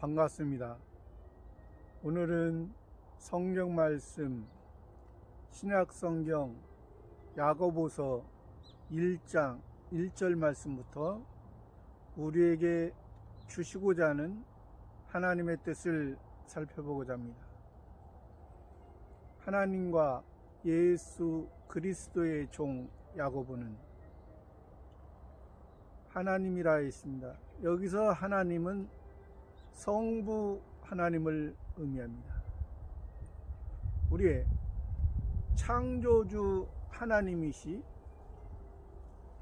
반갑습니다. 오늘은 성경 말씀 신약성경 야고보서 1장 1절 말씀부터 우리에게 주시고자 하는 하나님의 뜻을 살펴보고자 합니다. 하나님과 예수 그리스도의 종 야고보는 하나님이라 했습니다. 여기서 하나님은 성부 하나님을 의미합니다. 우리의 창조주 하나님이시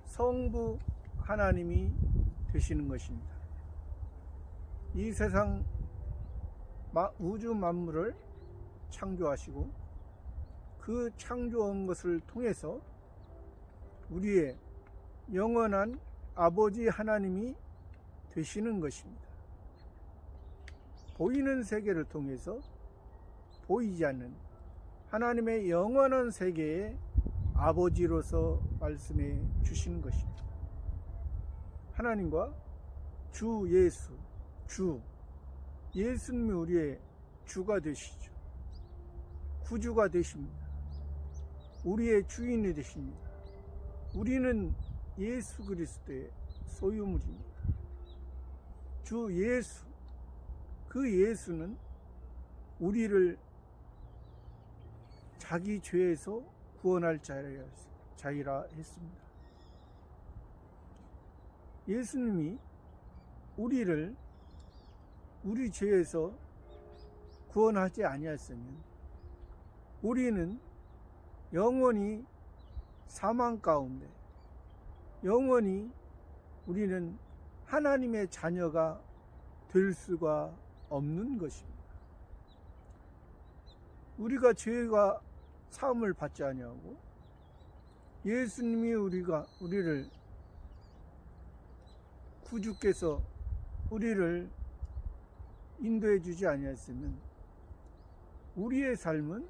성부 하나님이 되시는 것입니다. 이 세상 우주 만물을 창조하시고 그 창조한 것을 통해서 우리의 영원한 아버지 하나님이 되시는 것입니다. 보이는 세계를 통해서 보이지 않는 하나님의 영원한 세계의 아버지로서 말씀해 주시는 것입니다. 하나님과 주 예수, 예수님이 우리의 주가 되시죠. 구주가 되십니다. 우리의 주인이 되십니다. 우리는 예수 그리스도의 소유물입니다. 주 예수, 그 예수는 우리를 자기 죄에서 구원할 자이라 했습니다. 예수님이 우리를 우리 죄에서 구원하지 아니했으면 우리는 영원히 사망 가운데 영원히 우리는 하나님의 자녀가 될 수가 없는 것입니다. 우리가 죄가 사함을 받지 아니하고 예수님이 우리를 구주께서 우리를 인도해 주지 아니했으면 우리의 삶은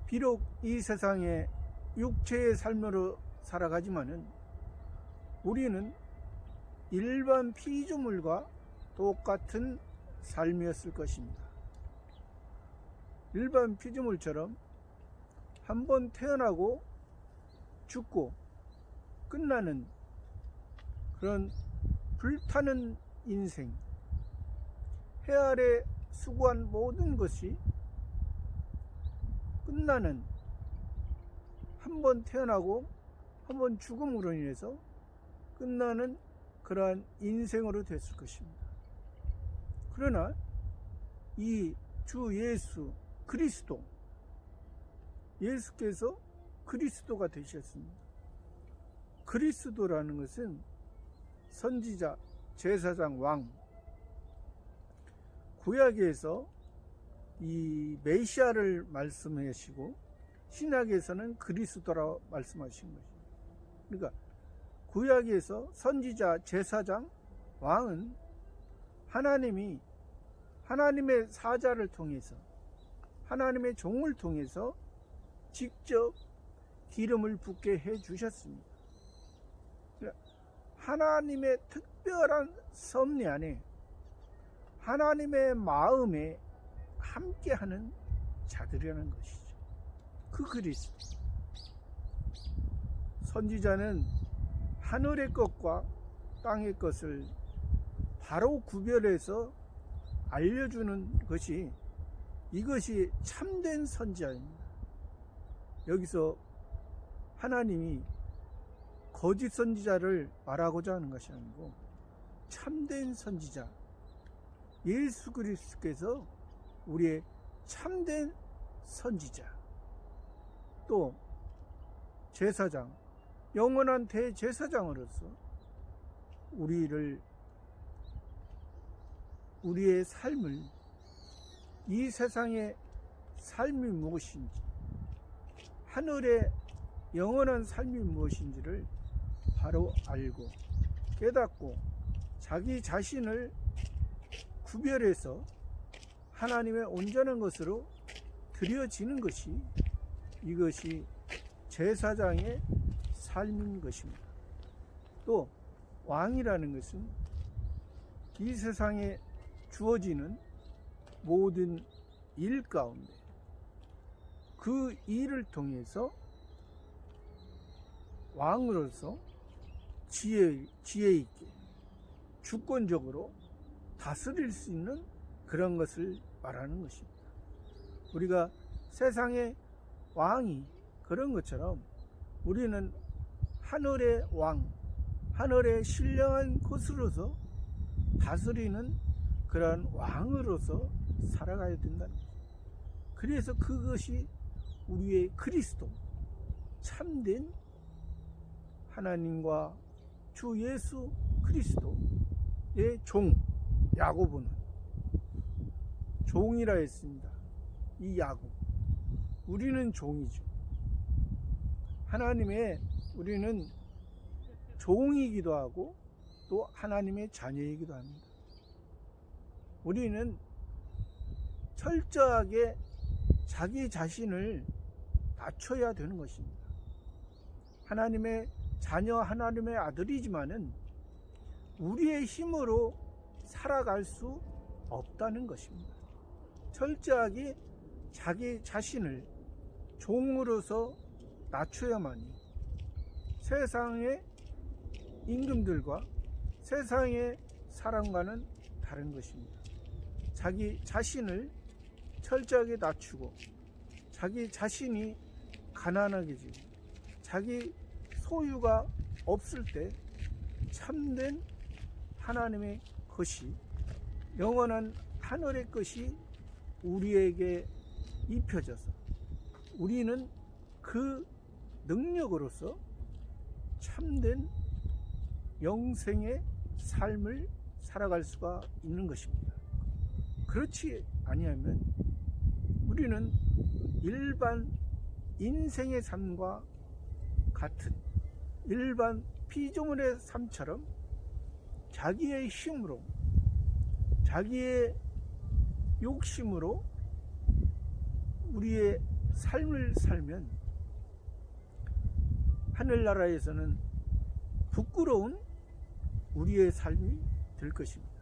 비록 이 세상에 육체의 삶으로 살아가지만은 우리는 일반 피조물과 똑같은 삶이었을 것입니다. 일반 피조물처럼 한번 태어나고 죽고 끝나는 그런 불타는 인생, 해 아래 수고한 모든 것이 끝나는 한번 태어나고 한번 죽음으로 인해서 끝나는 그러한 인생으로 됐을 것입니다. 그러나 이 주 예수 그리스도, 예수께서 그리스도가 되셨습니다. 그리스도라는 것은 선지자, 제사장, 왕, 구약에서 이 메시아를 말씀하시고 신약에서는 그리스도라고 말씀하신 것입니다. 그러니까 구약에서 선지자, 제사장, 왕은 하나님이 하나님의 사자를 통해서 하나님의 종을 통해서 직접 기름을 붓게 해 주셨습니다. 하나님의 특별한 섭리 안에 하나님의 마음에 함께하는 자들이라는 것이죠. 그 그리스도. 선지자는 하늘의 것과 땅의 것을 바로 구별해서 알려주는 것이 이것이 참된 선지자입니다. 여기서 하나님이 거짓 선지자를 말하고자 하는 것이 아니고 참된 선지자 예수 그리스도께서 우리의 참된 선지자, 또 제사장, 영원한 대제사장으로서 우리의 삶을, 이 세상의 삶이 무엇인지, 하늘의 영원한 삶이 무엇인지를 바로 알고 깨닫고 자기 자신을 구별해서 하나님의 온전한 것으로 드려지는 것이, 이것이 제사장의 삶인 것입니다. 또 왕이라는 것은 이 세상에 주어지는 모든 일 가운데 그 일을 통해서 왕으로서 지혜 있게 주권적으로 다스릴 수 있는 그런 것을 말하는 것입니다. 우리가 세상의 왕이 그런 것처럼 우리는 하늘의 왕, 하늘의 신령한 것으로서 다스리는 그런 왕으로서 살아가야 된다는 거죠. 그래서 그것이 우리의 그리스도, 참된 하나님과 주 예수 그리스도의 종, 야고보는 종이라 했습니다. 이 야곱, 우리는 종이죠. 하나님의 우리는 종이기도 하고 또 하나님의 자녀이기도 합니다. 우리는 철저하게 자기 자신을 낮춰야 되는 것입니다. 하나님의 자녀, 하나님의 아들이지만은 우리의 힘으로 살아갈 수 없다는 것입니다. 철저하게 자기 자신을 종으로서 낮춰야만이 세상의 임금들과 세상의 사람과는 다른 것입니다. 자기 자신을 철저하게 낮추고 자기 자신이 가난하게 지고 자기 소유가 없을 때 참된 하나님의 것이, 영원한 하늘의 것이 우리에게 입혀져서 우리는 그 능력으로서 참된 영생의 삶을 살아갈 수가 있는 것입니다. 그렇지 아니하면 우리는 일반 인생의 삶과 같은 일반 피조물의 삶처럼 자기의 힘으로, 자기의 욕심으로 우리의 삶을 살면 하늘나라에서는 부끄러운 우리의 삶이 될 것입니다.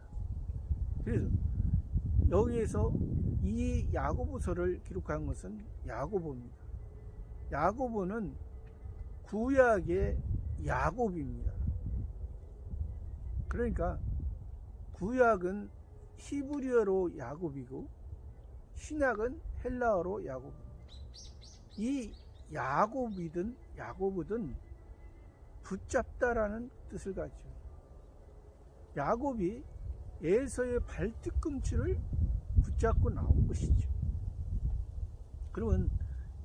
그래서 여기에서 이 야고보서를 기록한 것은 야고보입니다. 야고보는 구약의 야곱입니다. 그러니까 구약은 히브리어로 야곱이고 신약은 헬라어로 야곱입니다. 이 야고보든 붙잡다라는 뜻을 가지고, 야곱이 에서의 발뒤꿈치를 붙잡고 나온 것이죠. 그러면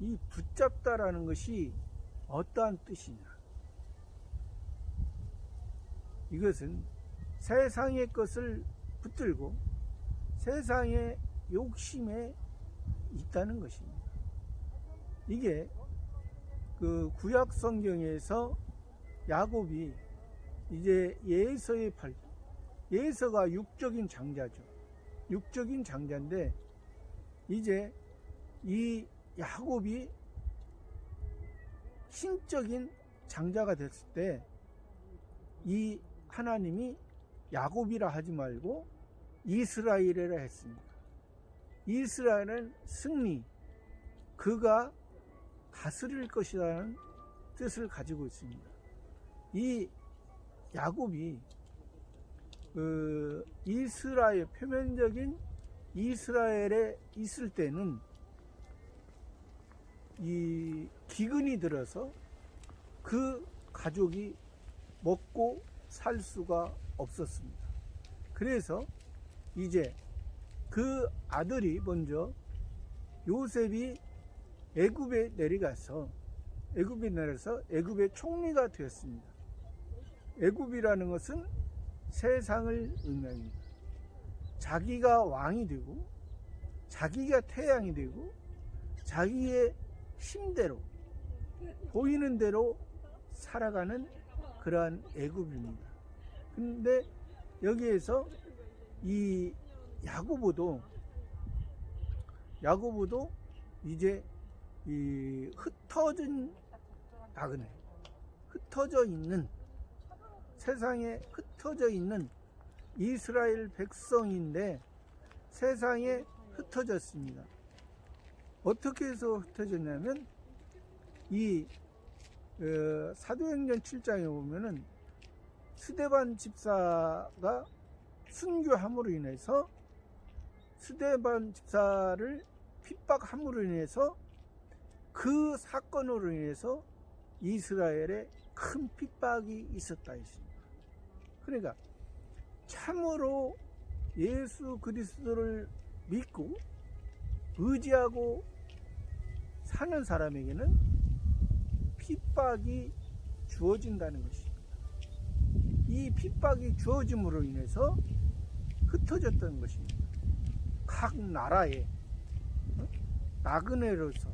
이 붙잡다라는 것이 어떠한 뜻이냐? 이것은 세상의 것을 붙들고 세상의 욕심에 있다는 것입니다. 이게 그 구약 성경에서 야곱이 이제 예서의 예서가 육적인 장자죠. 육적인 장자인데 이제 이 야곱이 신적인 장자가 됐을 때 이 하나님이 야곱이라 하지 말고 이스라엘이라 했습니다. 이스라엘은 승리, 그가 다스릴 것이라는 뜻을 가지고 있습니다. 이 야곱이 이스라엘, 표면적인 이스라엘에 있을 때는 이 기근이 들어서 그 가족이 먹고 살 수가 없었습니다. 그래서 이제 그 아들이 먼저 요셉이 애굽에 내려가서 애굽의 총리가 되었습니다. 애굽이라는 것은 세상을 의미합니다. 자기가 왕이 되고 자기가 태양이 되고 자기의 힘대로 보이는 대로 살아가는 그러한 애굽입니다. 근데 여기에서 이 야고보도 이제 이 흩어져 있는 세상에 흩어져 있는 이스라엘 백성인데 세상에 흩어졌습니다. 어떻게 해서 흩어졌냐면 이 사도행전 7장에 보면은 스데반 집사가 순교함으로 인해서 스데반 집사를 핍박함으로 인해서 그 사건으로 인해서 이스라엘에 큰 핍박이 있었다 했습니다. 그러니까 참으로 예수 그리스도를 믿고 의지하고 사는 사람에게는 핍박이 주어진다는 것입니다. 이 핍박이 주어짐으로 인해서 흩어졌던 것입니다. 각 나라에 나그네로서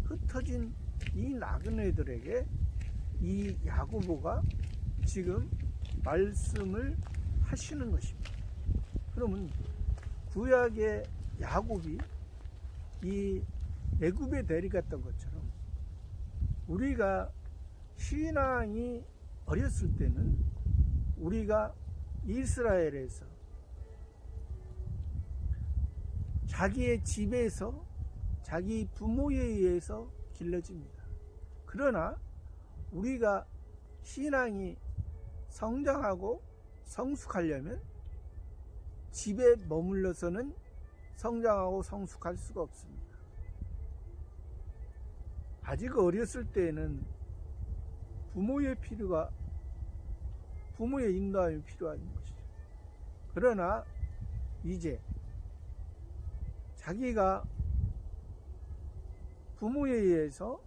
흩어진 이 나그네들에게 이 야고보가 지금 말씀을 하시는 것입니다. 그러면 구약의 야곱이 이 애굽에 내려갔던 것처럼 우리가 신앙이 어렸을 때는 우리가 이스라엘에서 자기의 집에서 자기 부모에 의해서 길러집니다. 그러나 우리가 신앙이 성장하고 성숙하려면 집에 머물러서는 성장하고 성숙할 수가 없습니다. 아직 어렸을 때에는 부모의 인도함이 필요한 것이죠. 그러나 이제 자기가 부모에 의해서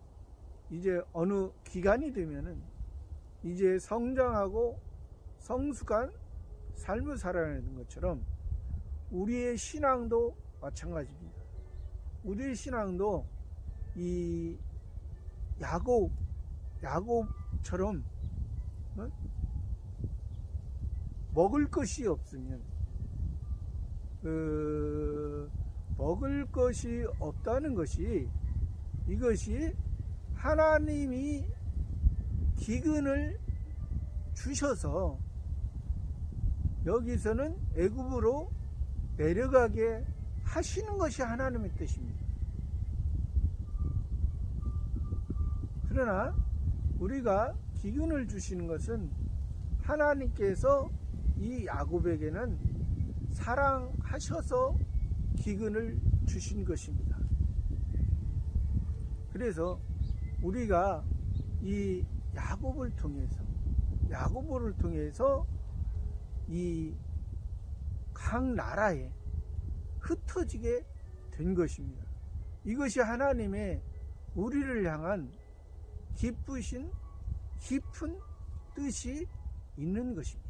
이제 어느 기간이 되면은 이제 성장하고 성숙한 삶을 살아내는 것처럼 우리의 신앙도 마찬가지입니다. 우리의 신앙도 이 야곱처럼 먹을 것이 없으면 먹을 것이 없다는 것이 이것이 하나님이 기근을 주셔서 여기서는 애굽으로 내려가게 하시는 것이 하나님의 뜻입니다. 그러나 우리가 기근을 주시는 것은 하나님께서 이 야곱에게는 사랑하셔서 기근을 주신 것입니다. 그래서 우리가 이 야곱을 통해서 이 각 나라에 흩어지게 된 것입니다. 이것이 하나님의 우리를 향한 깊은 뜻이 있는 것입니다.